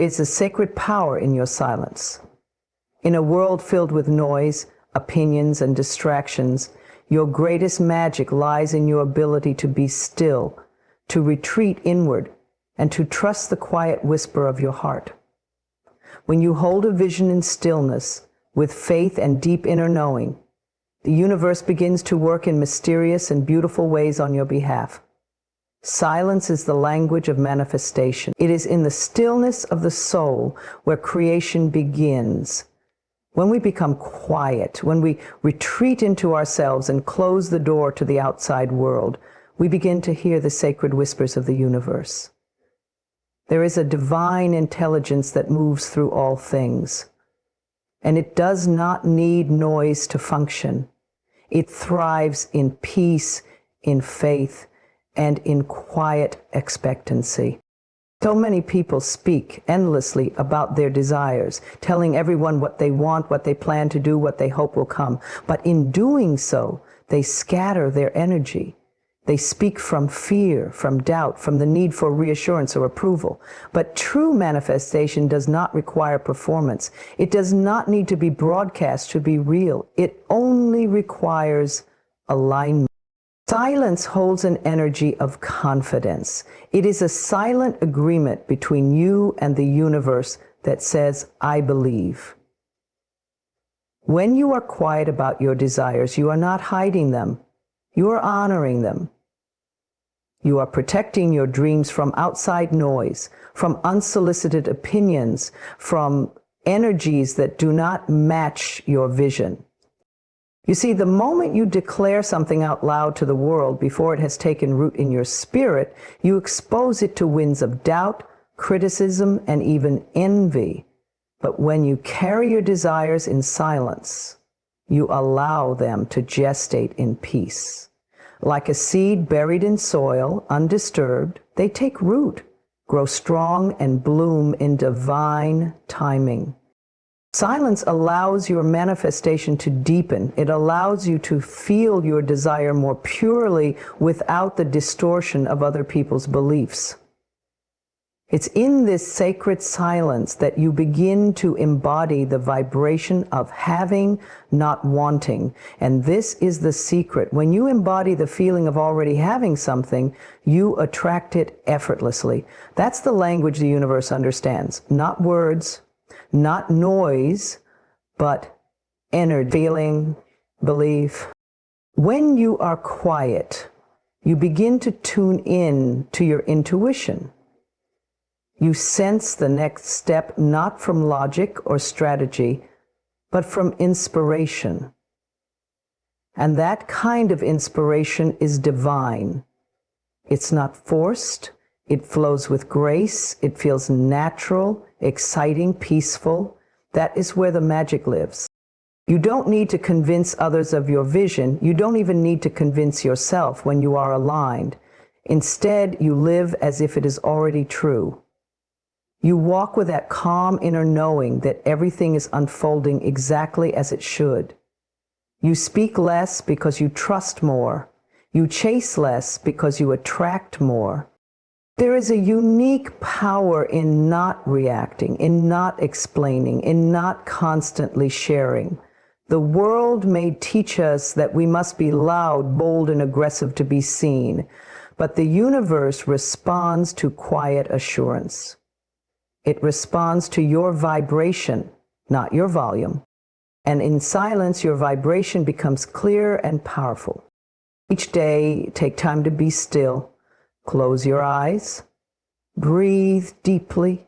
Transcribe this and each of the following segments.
is a sacred power in your silence. In a world filled with noise, opinions, and distractions, your greatest magic lies in your ability to be still, to retreat inward, and to trust the quiet whisper of your heart. When you hold a vision in stillness, with faith and deep inner knowing, the universe begins to work in mysterious and beautiful ways on your behalf. Silence is the language of manifestation. It is in the stillness of the soul where creation begins. When we become quiet, when we retreat into ourselves and close the door to the outside world, we begin to hear the sacred whispers of the universe. There is a divine intelligence that moves through all things, and it does not need noise to function. It thrives in peace, in faith, and in quiet expectancy. So many people speak endlessly about their desires, telling everyone what they want, what they plan to do, what they hope will come. But in doing so, they scatter their energy. They speak from fear, from doubt, from the need for reassurance or approval. But true manifestation does not require performance. It does not need to be broadcast to be real. It only requires alignment. Silence holds an energy of confidence. It is a silent agreement between you and the universe that says, I believe. When you are quiet about your desires, you are not hiding them. You are honoring them. You are protecting your dreams from outside noise, from unsolicited opinions, from energies that do not match your vision. You see, the moment you declare something out loud to the world before it has taken root in your spirit, you expose it to winds of doubt, criticism, and even envy. But when you carry your desires in silence, you allow them to gestate in peace. Like a seed buried in soil, undisturbed, they take root, grow strong, and bloom in divine timing. Silence allows your manifestation to deepen. It allows you to feel your desire more purely without the distortion of other people's beliefs. It's in this sacred silence that you begin to embody the vibration of having, not wanting. And this is the secret. When you embody the feeling of already having something, you attract it effortlessly. That's the language the universe understands. Not words, not noise, but energy, feeling, belief. When you are quiet, you begin to tune in to your intuition. You sense the next step not from logic or strategy, but from inspiration. And that kind of inspiration is divine. It's not forced. It flows with grace. It feels natural, exciting, peaceful. That is where the magic lives. You don't need to convince others of your vision. You don't even need to convince yourself when you are aligned. Instead, you live as if it is already true. You walk with that calm inner knowing that everything is unfolding exactly as it should. You speak less because you trust more. You chase less because you attract more. There is a unique power in not reacting, in not explaining, in not constantly sharing. The world may teach us that we must be loud, bold, and aggressive to be seen, but the universe responds to quiet assurance. It responds to your vibration, not your volume. And in silence, your vibration becomes clear and powerful. Each day, take time to be still. Close your eyes. Breathe deeply.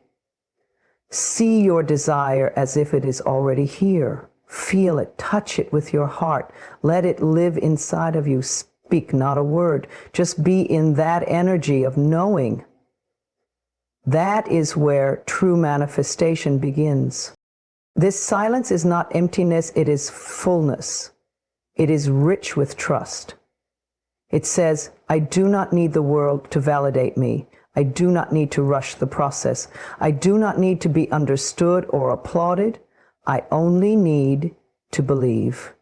See your desire as if it is already here. Feel it. Touch it with your heart. Let it live inside of you. Speak not a word. Just be in that energy of knowing. That is where true manifestation begins. This silence is not emptiness, it is fullness. It is rich with trust. It says, I do not need the world to validate me. I do not need to rush the process. I do not need to be understood or applauded. I only need to believe.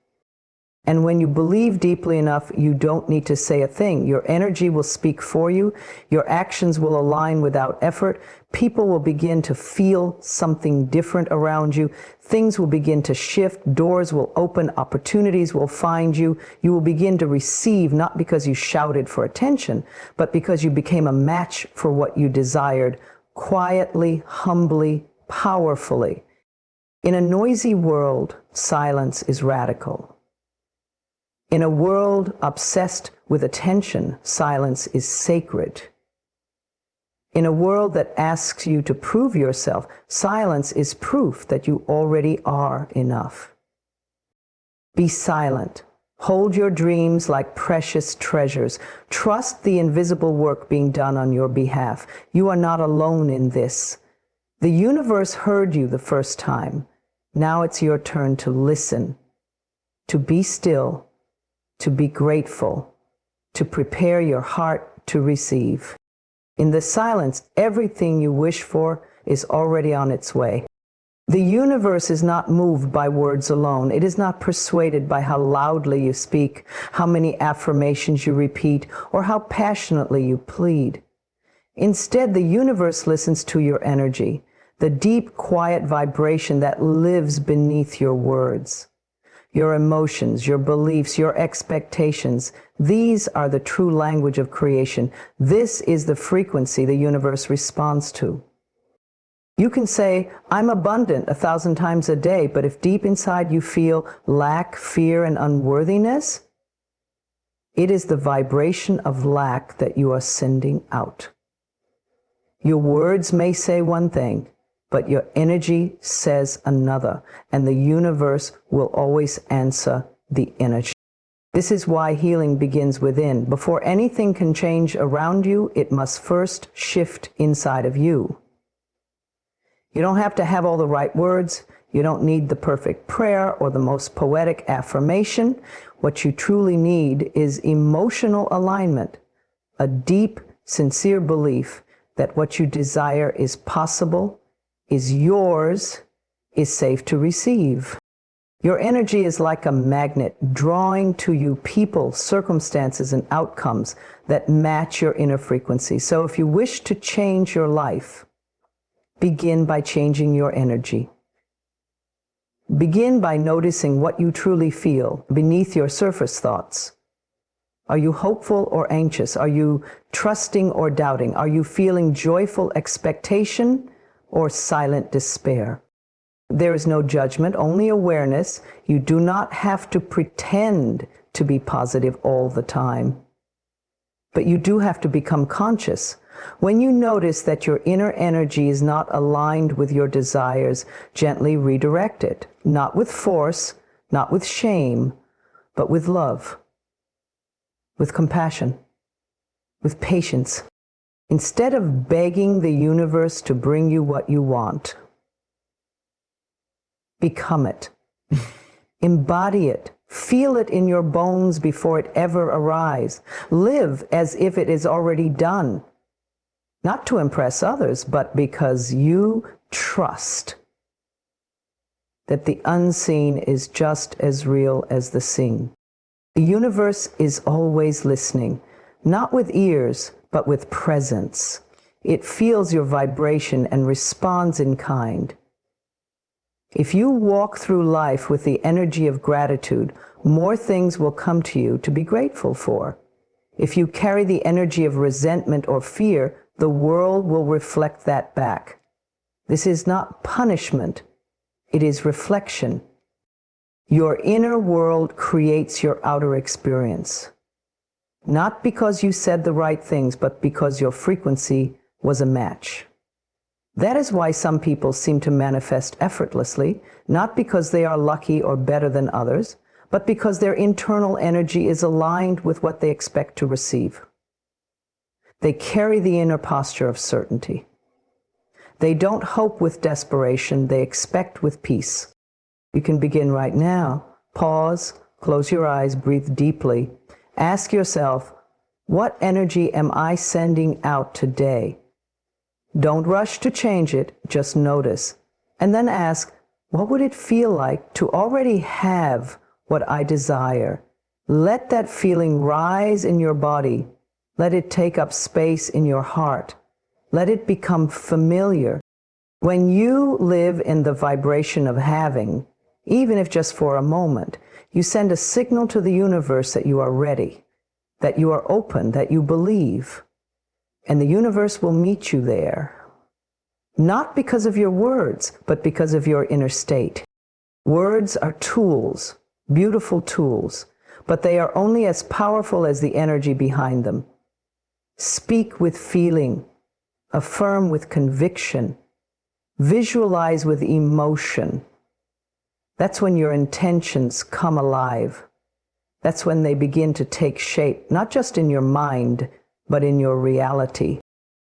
And when you believe deeply enough, you don't need to say a thing. Your energy will speak for you. Your actions will align without effort. People will begin to feel something different around you. Things will begin to shift. Doors will open. Opportunities will find you. You will begin to receive, not because you shouted for attention, but because you became a match for what you desired, quietly, humbly, powerfully. In a noisy world, silence is radical. In a world obsessed with attention, silence is sacred. In a world that asks you to prove yourself, silence is proof that you already are enough. Be silent. Hold your dreams like precious treasures. Trust the invisible work being done on your behalf. You are not alone in this. The universe heard you the first time. Now it's your turn to listen, to be still, to be grateful, to prepare your heart to receive. In the silence, everything you wish for is already on its way. The universe is not moved by words alone. It is not persuaded by how loudly you speak, how many affirmations you repeat, or how passionately you plead. Instead, the universe listens to your energy, the deep, quiet vibration that lives beneath your words. Your emotions, your beliefs, your expectations, these are the true language of creation. This is the frequency the universe responds to. You can say, I'm abundant 1,000 times a day, but if deep inside you feel lack, fear, and unworthiness, it is the vibration of lack that you are sending out. Your words may say one thing, but your energy says another, and the universe will always answer the energy. This is why healing begins within. Before anything can change around you, it must first shift inside of you. You don't have to have all the right words. You don't need the perfect prayer or the most poetic affirmation. What you truly need is emotional alignment, a deep, sincere belief that what you desire is possible, is yours, is safe to receive. Your energy is like a magnet, drawing to you people, circumstances, and outcomes that match your inner frequency. So if you wish to change your life, begin by changing your energy. Begin by noticing what you truly feel beneath your surface thoughts. Are you hopeful or anxious? Are you trusting or doubting? Are you feeling joyful expectation or silent despair? There is no judgment, only awareness. You do not have to pretend to be positive all the time, but you do have to become conscious. When you notice that your inner energy is not aligned with your desires, gently redirect it, not with force, not with shame, but with love, with compassion, with patience. Instead of begging the universe to bring you what you want, become it. Embody it. Feel it in your bones before it ever arrives. Live as if it is already done. Not to impress others, but because you trust that the unseen is just as real as the seen. The universe is always listening, not with ears, but with presence. It feels your vibration and responds in kind. If you walk through life with the energy of gratitude, more things will come to you to be grateful for. If you carry the energy of resentment or fear, the world will reflect that back. This is not punishment, it is reflection. Your inner world creates your outer experience. Not because you said the right things, but because your frequency was a match. That is why some people seem to manifest effortlessly, not because they are lucky or better than others, but because their internal energy is aligned with what they expect to receive. They carry the inner posture of certainty. They don't hope with desperation, they expect with peace. You can begin right now. Pause, close your eyes, breathe deeply. Ask yourself, what energy am I sending out today? Don't rush to change it, just notice. And then ask, what would it feel like to already have what I desire. Let that feeling rise in your body. Let it take up space in your heart. Let it become familiar. When you live in the vibration of having, even if just for a moment, you send a signal to the universe that you are ready, that you are open, that you believe, and the universe will meet you there. Not because of your words, but because of your inner state. Words are tools, beautiful tools, but they are only as powerful as the energy behind them. Speak with feeling, affirm with conviction, visualize with emotion. That's when your intentions come alive. That's when they begin to take shape, not just in your mind, but in your reality.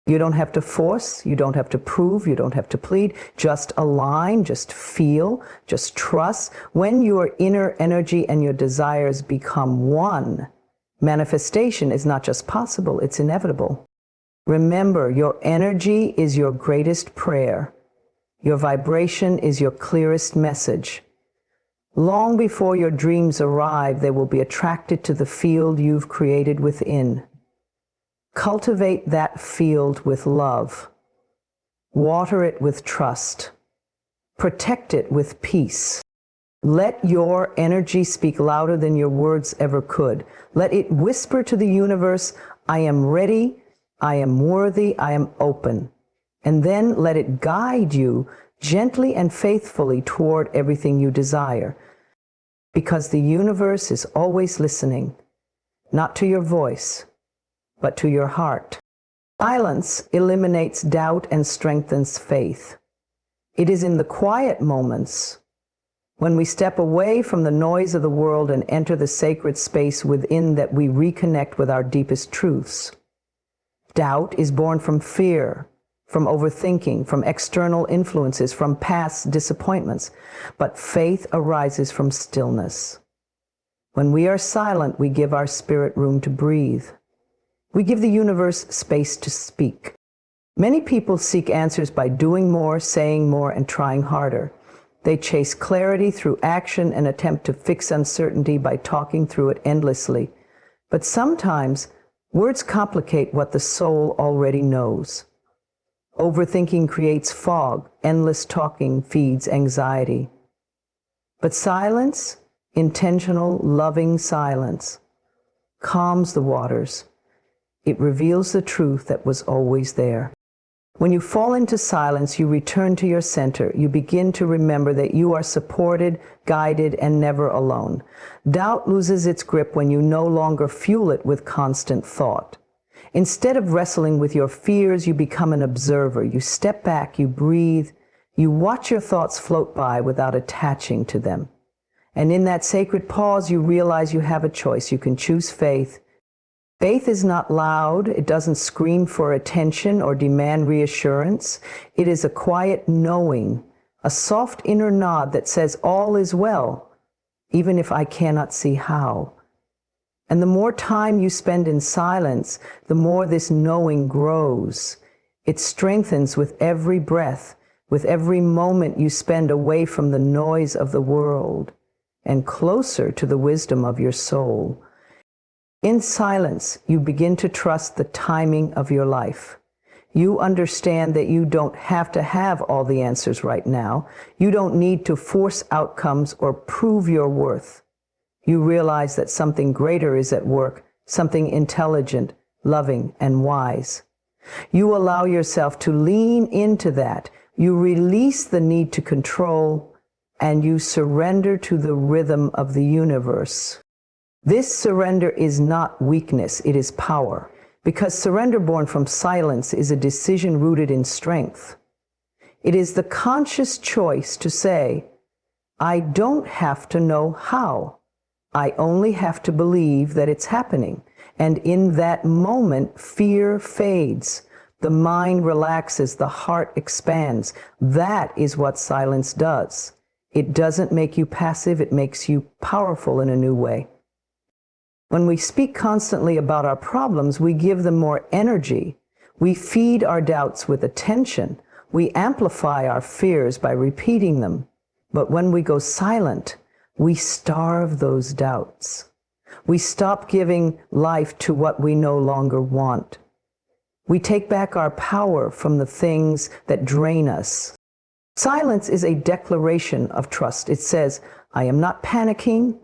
You don't have to force, you don't have to prove, you don't have to plead. Just align, just feel, just trust. When your inner energy and your desires become one, manifestation is not just possible, it's inevitable. Remember, your energy is your greatest prayer. Your vibration is your clearest message. Long before your dreams arrive, they will be attracted to the field you've created within. Cultivate that field with love. Water it with trust. Protect it with peace. Let your energy speak louder than your words ever could. Let it whisper to the universe, I am ready, I am worthy, I am open. And then let it guide you gently and faithfully toward everything you desire. Because the universe is always listening, not to your voice, but to your heart. Silence eliminates doubt and strengthens faith. It is in the quiet moments, when we step away from the noise of the world and enter the sacred space within, that we reconnect with our deepest truths. Doubt is born from fear, from overthinking, from external influences, from past disappointments. But faith arises from stillness. When we are silent, we give our spirit room to breathe. We give the universe space to speak. Many people seek answers by doing more, saying more, and trying harder. They chase clarity through action and attempt to fix uncertainty by talking through it endlessly. But sometimes, words complicate what the soul already knows. Overthinking creates fog. Endless talking feeds anxiety. But silence, intentional, loving silence, calms the waters. It reveals the truth that was always there. When you fall into silence, you return to your center. You begin to remember that you are supported, guided, and never alone. Doubt loses its grip when you no longer fuel it with constant thought. Instead of wrestling with your fears, you become an observer. You step back, you breathe, you watch your thoughts float by without attaching to them. And in that sacred pause, you realize you have a choice. You can choose faith. Faith is not loud. It doesn't scream for attention or demand reassurance. It is a quiet knowing, a soft inner nod that says all is well, even if I cannot see how. And the more time you spend in silence, the more this knowing grows. It strengthens with every breath, with every moment you spend away from the noise of the world and closer to the wisdom of your soul. In silence, you begin to trust the timing of your life. You understand that you don't have to have all the answers right now. You don't need to force outcomes or prove your worth. You realize that something greater is at work, something intelligent, loving, and wise. You allow yourself to lean into that. You release the need to control, and you surrender to the rhythm of the universe. This surrender is not weakness, it is power, because surrender born from silence is a decision rooted in strength. It is the conscious choice to say, I don't have to know how. I only have to believe that it's happening. And in that moment, fear fades. The mind relaxes, the heart expands. That is what silence does. It doesn't make you passive, it makes you powerful in a new way. When we speak constantly about our problems, we give them more energy. We feed our doubts with attention. We amplify our fears by repeating them. But when we go silent, we starve those doubts. We stop giving life to what we no longer want. We take back our power from the things that drain us. Silence is a declaration of trust. It says, I am not panicking.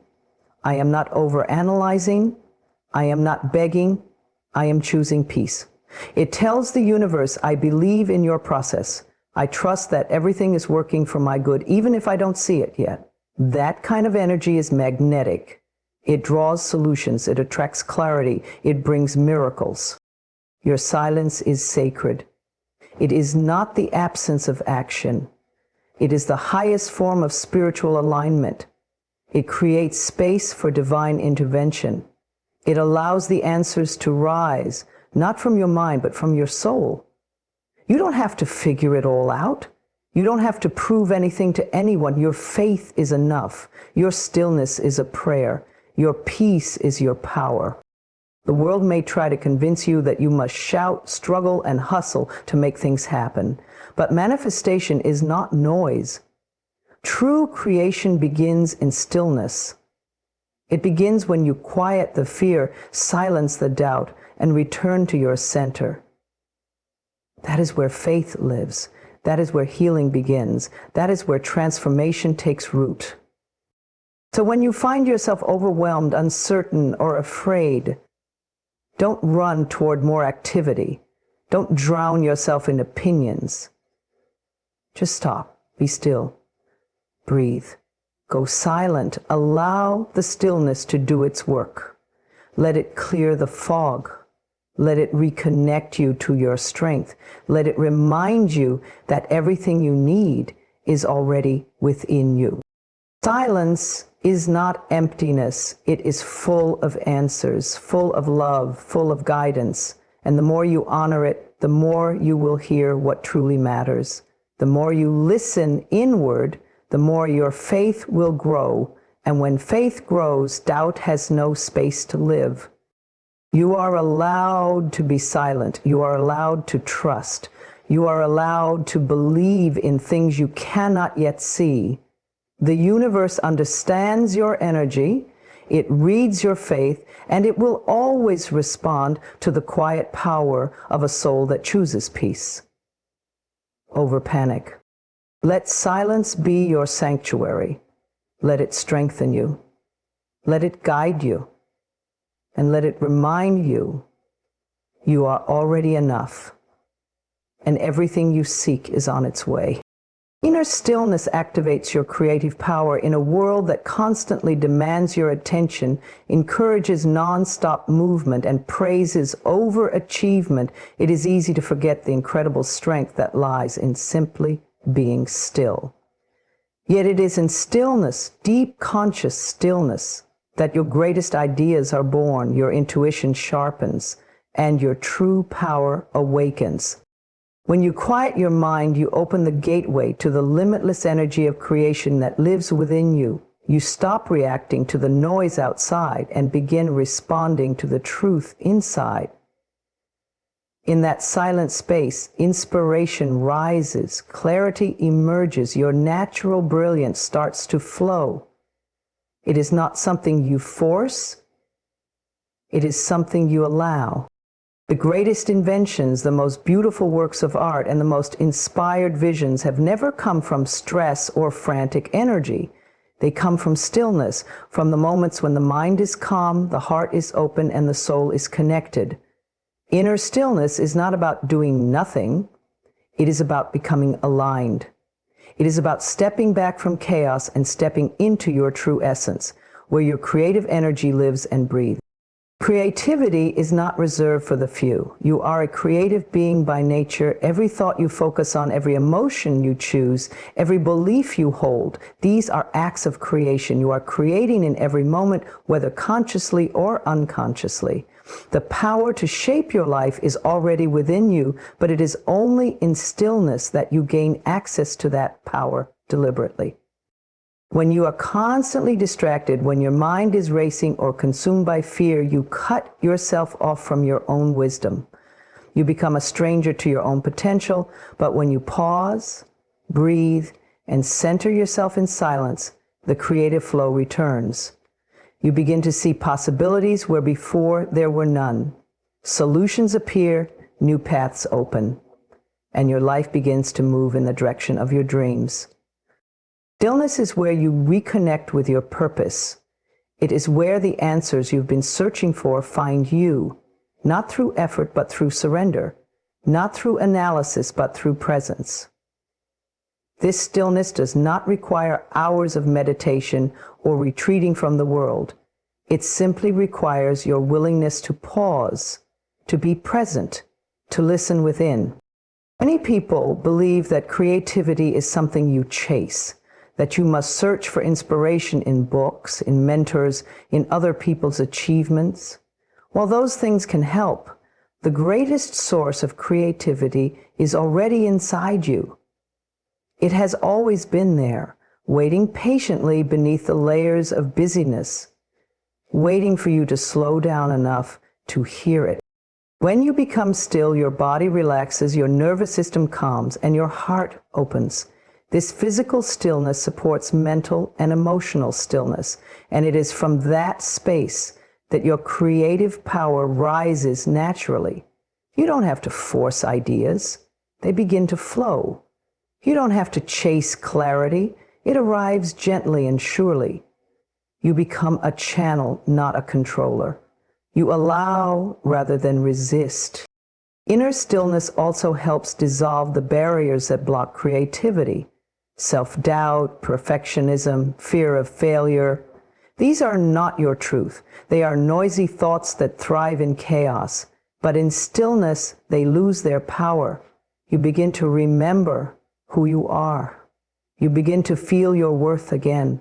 I am not overanalyzing. I am not begging. I am choosing peace. It tells the universe, I believe in your process. I trust that everything is working for my good, even if I don't see it yet. That kind of energy is magnetic. It draws solutions. It attracts clarity. It brings miracles. Your silence is sacred. It is not the absence of action. It is the highest form of spiritual alignment. It creates space for divine intervention. It allows the answers to rise, not from your mind, but from your soul. You don't have to figure it all out. You don't have to prove anything to anyone. Your faith is enough. Your stillness is a prayer. Your peace is your power. The world may try to convince you that you must shout, struggle, and hustle to make things happen. But manifestation is not noise. True creation begins in stillness. It begins when you quiet the fear, silence the doubt, and return to your center. That is where faith lives. That is where healing begins. That is where transformation takes root. So when you find yourself overwhelmed, uncertain, or afraid, don't run toward more activity. Don't drown yourself in opinions. Just stop, be still, breathe, go silent, allow the stillness to do its work. Let it clear the fog. Let it reconnect you to your strength. Let it remind you that everything you need is already within you. Silence is not emptiness. It is full of answers, full of love, full of guidance. And the more you honor it, the more you will hear what truly matters. The more you listen inward, the more your faith will grow. And when faith grows, doubt has no space to live. You are allowed to be silent. You are allowed to trust. You are allowed to believe in things you cannot yet see. The universe understands your energy, it reads your faith, and it will always respond to the quiet power of a soul that chooses peace over panic. Let silence be your sanctuary. Let it strengthen you. Let it guide you. And let it remind you you are already enough, and everything you seek is on its way. Inner stillness activates your creative power in a world that constantly demands your attention, encourages non-stop movement, and praises overachievement. It is easy to forget the incredible strength that lies in simply being still. Yet it is in stillness, deep conscious stillness, that your greatest ideas are born, your intuition sharpens, and your true power awakens. When you quiet your mind, you open the gateway to the limitless energy of creation that lives within you. You stop reacting to the noise outside and begin responding to the truth inside. In that silent space, inspiration rises, clarity emerges, your natural brilliance starts to flow. It is not something you force, it is something you allow. The greatest inventions, the most beautiful works of art, and the most inspired visions have never come from stress or frantic energy. They come from stillness, from the moments when the mind is calm, the heart is open, and the soul is connected. Inner stillness is not about doing nothing. It is about becoming aligned. It is about stepping back from chaos and stepping into your true essence, where your creative energy lives and breathes. Creativity is not reserved for the few. You are a creative being by nature. Every thought you focus on, every emotion you choose, every belief you hold, these are acts of creation. You are creating in every moment, whether consciously or unconsciously. The power to shape your life is already within you, but it is only in stillness that you gain access to that power deliberately. When you are constantly distracted, when your mind is racing or consumed by fear, you cut yourself off from your own wisdom. You become a stranger to your own potential, but when you pause, breathe, and center yourself in silence, the creative flow returns. You begin to see possibilities where before there were none. Solutions appear, new paths open, and your life begins to move in the direction of your dreams. Stillness is where you reconnect with your purpose. It is where the answers you've been searching for find you, not through effort but through surrender, not through analysis but through presence. This stillness does not require hours of meditation or retreating from the world. It simply requires your willingness to pause, to be present, to listen within. Many people believe that creativity is something you chase, that you must search for inspiration in books, in mentors, in other people's achievements. While those things can help, the greatest source of creativity is already inside you. It has always been there, waiting patiently beneath the layers of busyness, waiting for you to slow down enough to hear it. When you become still, your body relaxes, your nervous system calms, and your heart opens. This physical stillness supports mental and emotional stillness, and it is from that space that your creative power rises naturally. You don't have to force ideas. They begin to flow. You don't have to chase clarity. It arrives gently and surely. You become a channel, not a controller. You allow rather than resist. Inner stillness also helps dissolve the barriers that block creativity. Self-doubt, perfectionism, fear of failure. These are not your truth. They are noisy thoughts that thrive in chaos. But in stillness, they lose their power. You begin to remember who you are. You begin to feel your worth again.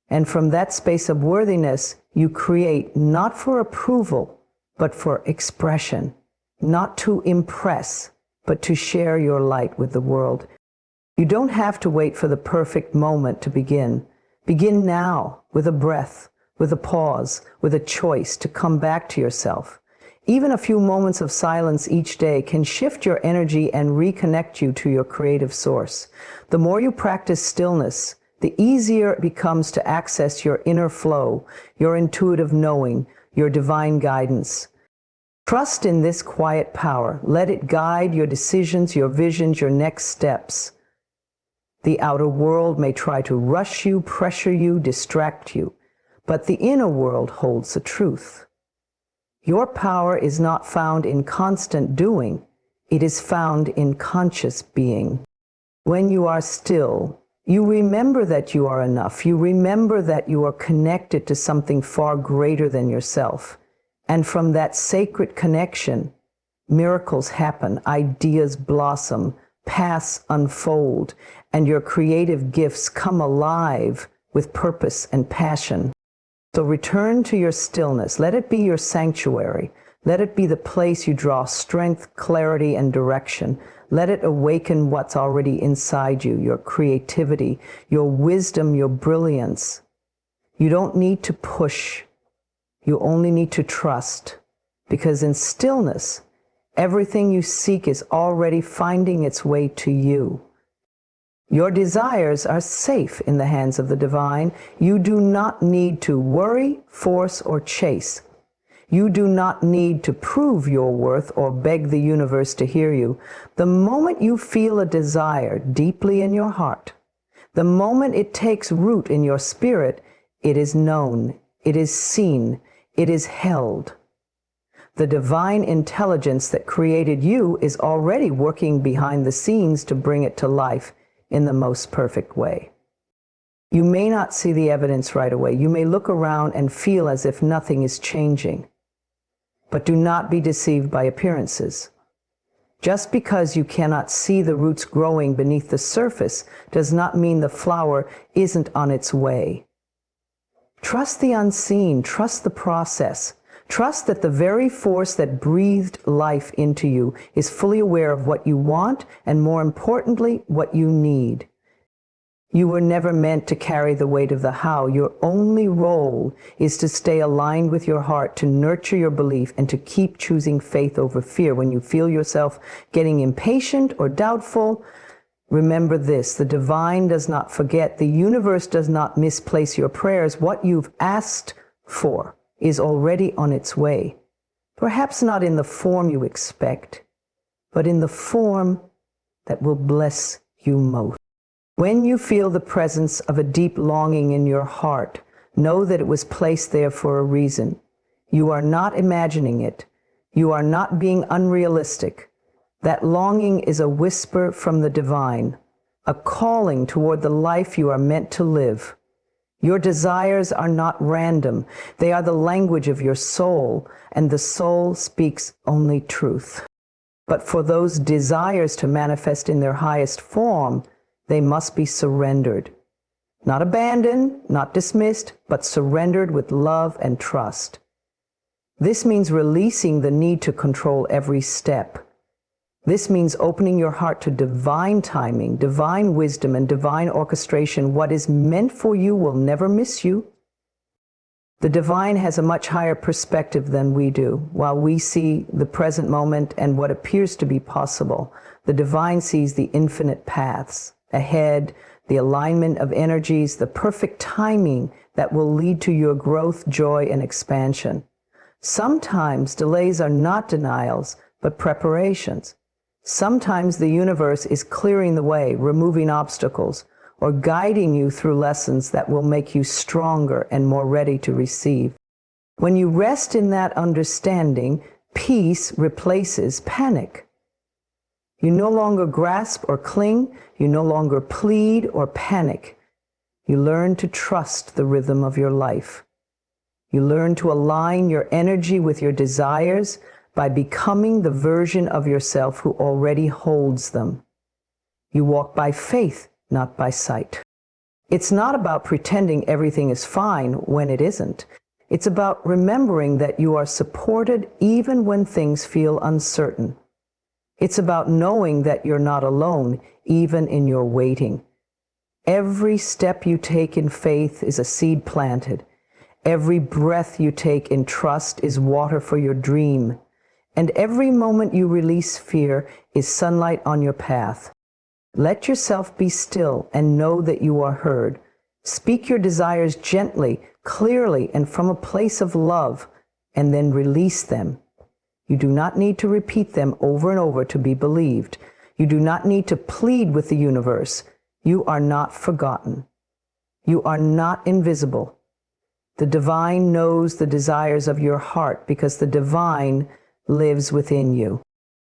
And from that space of worthiness, you create not for approval, but for expression. Not to impress, but to share your light with the world. You don't have to wait for the perfect moment to begin. Begin now, with a breath, with a pause, with a choice to come back to yourself. Even a few moments of silence each day can shift your energy and reconnect you to your creative source. The more you practice stillness, the easier it becomes to access your inner flow, your intuitive knowing, your divine guidance. Trust in this quiet power. Let it guide your decisions, your visions, your next steps. The outer world may try to rush you, pressure you, distract you, but the inner world holds the truth. Your power is not found in constant doing. It is found in conscious being. When you are still, you remember that you are enough. You remember that you are connected to something far greater than yourself. And from that sacred connection, miracles happen, ideas blossom, paths unfold, and your creative gifts come alive with purpose and passion. So return to your stillness. Let it be your sanctuary. Let it be the place you draw strength, clarity, and direction. Let it awaken what's already inside you, your creativity, your wisdom, your brilliance. You don't need to push. You only need to trust. Because in stillness, everything you seek is already finding its way to you. Your desires are safe in the hands of the divine. You do not need to worry, force, or chase. You do not need to prove your worth or beg the universe to hear you. The moment you feel a desire deeply in your heart, the moment it takes root in your spirit, it is known, it is seen, it is held. The divine intelligence that created you is already working behind the scenes to bring it to life in the most perfect way. You may not see the evidence right away. You may look around and feel as if nothing is changing. But do not be deceived by appearances. Just because you cannot see the roots growing beneath the surface does not mean the flower isn't on its way. Trust the unseen. Trust the process. Trust that the very force that breathed life into you is fully aware of what you want and, more importantly, what you need. You were never meant to carry the weight of the how. Your only role is to stay aligned with your heart, to nurture your belief, and to keep choosing faith over fear. When you feel yourself getting impatient or doubtful, Remember this, the divine does not forget. The universe does not misplace your prayers. What you've asked for is already on its way. Perhaps not in the form you expect, but in the form that will bless you most. When you feel the presence of a deep longing in your heart, know that it was placed there for a reason. You are not imagining it. You are not being unrealistic. That longing is a whisper from the divine, a calling toward the life you are meant to live. Your desires are not random. They are the language of your soul, and the soul speaks only truth. But for those desires to manifest in their highest form, they must be surrendered. Not abandoned, not dismissed, but surrendered with love and trust. This means releasing the need to control every step. This means opening your heart to divine timing, divine wisdom, and divine orchestration. What is meant for you will never miss you. The divine has a much higher perspective than we do. While we see the present moment and what appears to be possible, the divine sees the infinite paths ahead, the alignment of energies, the perfect timing that will lead to your growth, joy, and expansion. Sometimes delays are not denials, but preparations. Sometimes the universe is clearing the way, removing obstacles, or guiding you through lessons that will make you stronger and more ready to receive. When you rest in that understanding, peace replaces panic. You no longer grasp or cling. You no longer plead or panic. You learn to trust the rhythm of your life. You learn to align your energy with your desires by becoming the version of yourself who already holds them. You walk by faith, not by sight. It's not about pretending everything is fine when it isn't. It's about remembering that you are supported even when things feel uncertain. It's about knowing that you're not alone, even in your waiting. Every step you take in faith is a seed planted. Every breath you take in trust is water for your dream. And every moment you release fear is sunlight on your path. Let yourself be still and know that you are heard. Speak your desires gently, clearly, and from a place of love, and then release them. You do not need to repeat them over and over to be believed. You do not need to plead with the universe. You are not forgotten. You are not invisible. The divine knows the desires of your heart because the divine lives within you.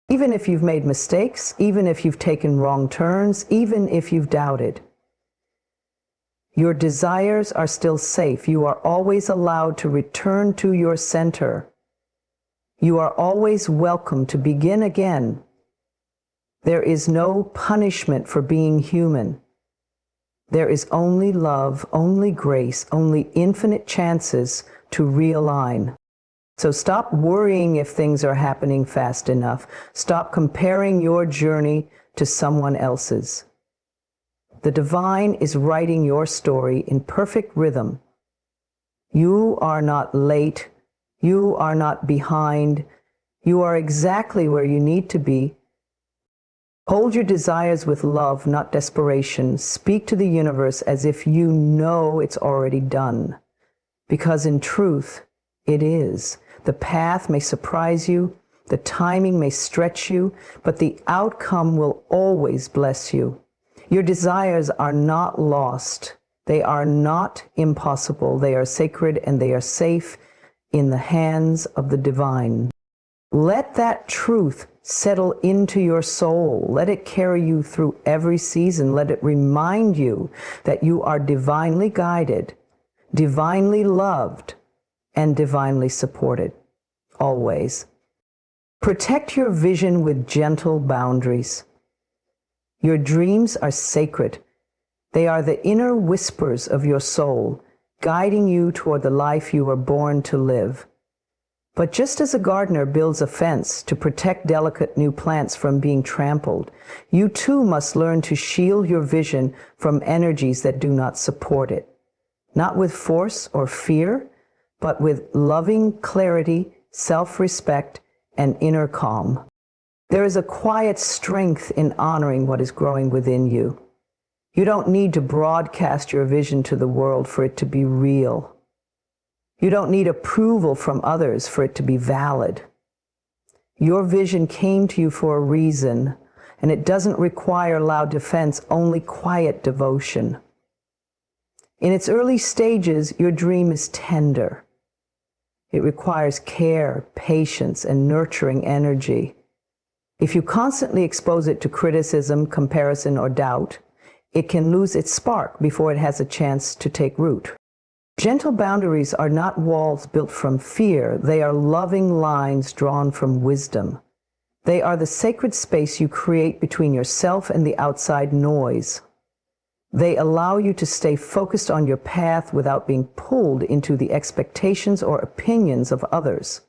Even if you've made mistakes, even if you've taken wrong turns, even if you've doubted, your desires are still safe. You are always allowed to return to your center. You are always welcome to begin again. There is no punishment for being human. There is only love, only grace, only infinite chances to realign. So stop worrying if things are happening fast enough. Stop comparing your journey to someone else's. The divine is writing your story in perfect rhythm. You are not late. You are not behind. You are exactly where you need to be. Hold your desires with love, not desperation. Speak to the universe as if you know it's already done. Because in truth, it is. The path may surprise you, the timing may stretch you, but the outcome will always bless you. Your desires are not lost. They are not impossible. They are sacred and they are safe in the hands of the divine. Let that truth settle into your soul. Let it carry you through every season. Let it remind you that you are divinely guided, divinely loved, and divinely supported, always. Protect your vision with gentle boundaries. Your dreams are sacred. They are the inner whispers of your soul, guiding you toward the life you were born to live. But just as a gardener builds a fence to protect delicate new plants from being trampled, you too must learn to shield your vision from energies that do not support it. Not with force or fear, but with loving clarity, self-respect, and inner calm. There is a quiet strength in honoring what is growing within you. You don't need to broadcast your vision to the world for it to be real. You don't need approval from others for it to be valid. Your vision came to you for a reason, and it doesn't require loud defense, only quiet devotion. In its early stages, your dream is tender. It requires care, patience, and nurturing energy. If you constantly expose it to criticism, comparison, or doubt, it can lose its spark before it has a chance to take root. Gentle boundaries are not walls built from fear. They are loving lines drawn from wisdom. They are the sacred space you create between yourself and the outside noise. They allow you to stay focused on your path without being pulled into the expectations or opinions of others.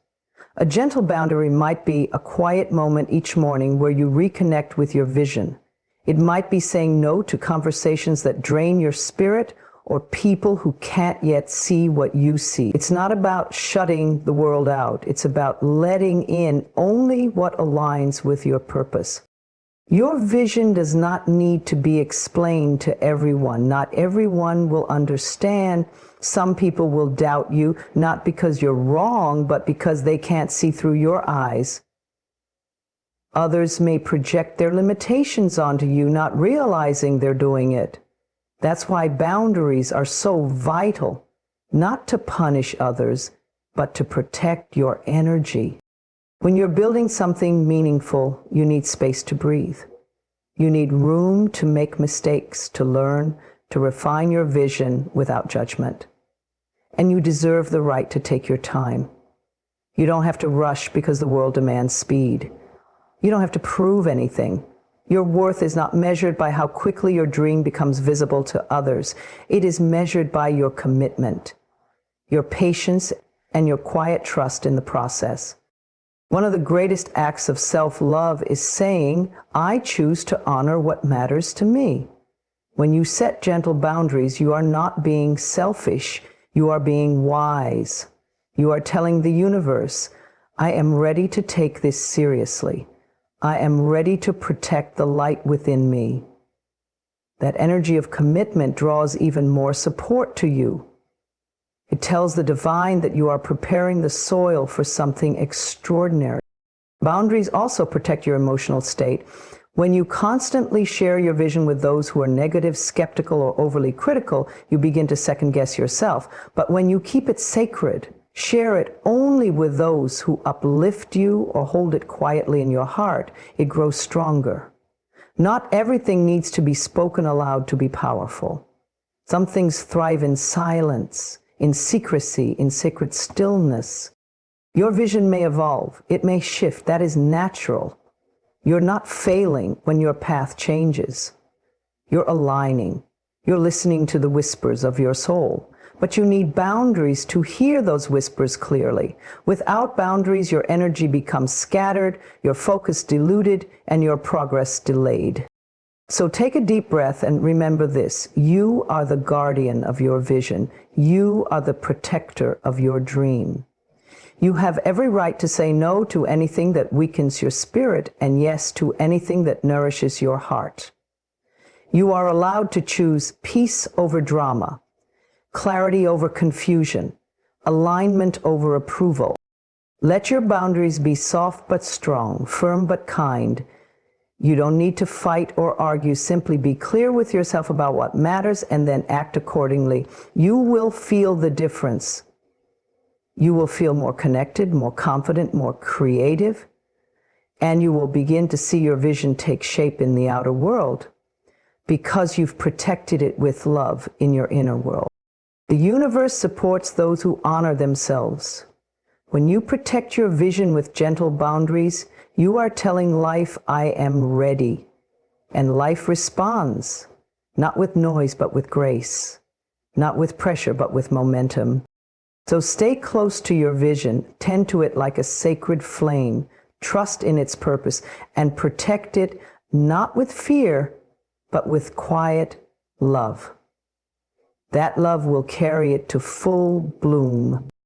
A gentle boundary might be a quiet moment each morning where you reconnect with your vision. It might be saying no to conversations that drain your spirit or people who can't yet see what you see. It's not about shutting the world out. It's about letting in only what aligns with your purpose. Your vision does not need to be explained to everyone. Not everyone will understand. Some people will doubt you, not because you're wrong, but because they can't see through your eyes. Others may project their limitations onto you, not realizing they're doing it. That's why boundaries are so vital, not to punish others, but to protect your energy. When you're building something meaningful, you need space to breathe. You need room to make mistakes, to learn, to refine your vision without judgment. And you deserve the right to take your time. You don't have to rush because the world demands speed. You don't have to prove anything. Your worth is not measured by how quickly your dream becomes visible to others. It is measured by your commitment, your patience, and your quiet trust in the process. One of the greatest acts of self-love is saying, I choose to honor what matters to me. When you set gentle boundaries, you are not being selfish. You are being wise. You are telling the universe, I am ready to take this seriously. I am ready to protect the light within me. That energy of commitment draws even more support to you. It tells the divine that you are preparing the soil for something extraordinary. Boundaries also protect your emotional state. When you constantly share your vision with those who are negative, skeptical, or overly critical, you begin to second-guess yourself. But when you keep it sacred, share it only with those who uplift you or hold it quietly in your heart, it grows stronger. Not everything needs to be spoken aloud to be powerful. Some things thrive in silence, in secrecy, in sacred stillness. Your vision may evolve. It may shift. That is natural. You're not failing when your path changes. You're aligning. You're listening to the whispers of your soul. But you need boundaries to hear those whispers clearly. Without boundaries, your energy becomes scattered, your focus diluted, and your progress delayed. So take a deep breath and remember this. You are the guardian of your vision. You are the protector of your dream. You have every right to say no to anything that weakens your spirit and yes to anything that nourishes your heart. You are allowed to choose peace over drama, clarity over confusion, alignment over approval. Let your boundaries be soft but strong, firm but kind. You don't need to fight or argue. Simply be clear with yourself about what matters and then act accordingly. You will feel the difference. You will feel more connected, more confident, more creative, and you will begin to see your vision take shape in the outer world because you've protected it with love in your inner world. The universe supports those who honor themselves. When you protect your vision with gentle boundaries, you are telling life, I am ready. And life responds, not with noise, but with grace, not with pressure, but with momentum. So stay close to your vision, tend to it like a sacred flame, trust in its purpose, and protect it not with fear, but with quiet love. That love will carry it to full bloom.